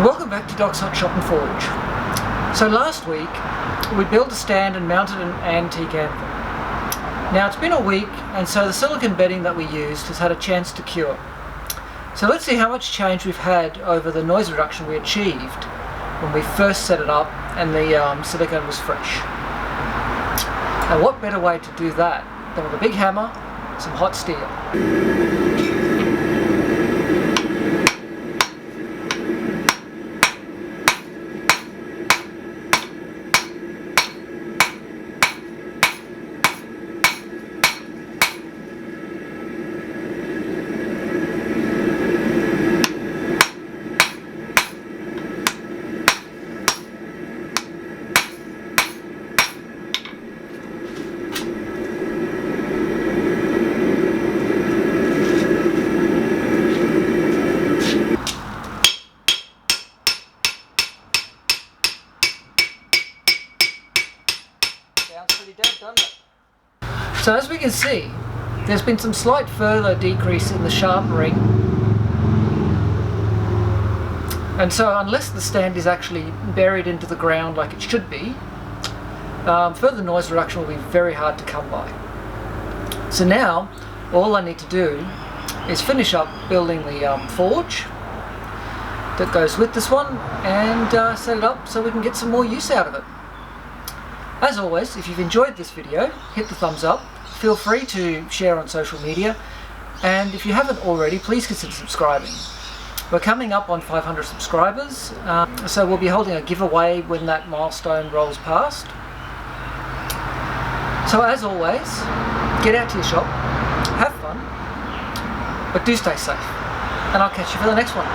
Welcome back to Doc's Hot Shop and Forge. So last week we built a stand and mounted an antique anvil. Now it's been a week and so the silicone bedding that we used has had a chance to cure. So let's see how much change we've had over the noise reduction we achieved when we first set it up and the silicone was fresh. And what better way to do that than with a big hammer, some hot steel. Pretty dead, doesn't it? So as we can see, there's been some slight further decrease in the sharpening, and so unless the stand is actually buried into the ground like it should be, further noise reduction will be very hard to come by. So now all I need to do is finish up building the forge that goes with this one and set it up so we can get some more use out of it. As always, if you've enjoyed this video, hit the thumbs up, feel free to share on social media, and if you haven't already, please consider subscribing. We're coming up on 500 subscribers, so we'll be holding a giveaway when that milestone rolls past. So as always, get out to your shop, have fun, but do stay safe, and I'll catch you for the next one.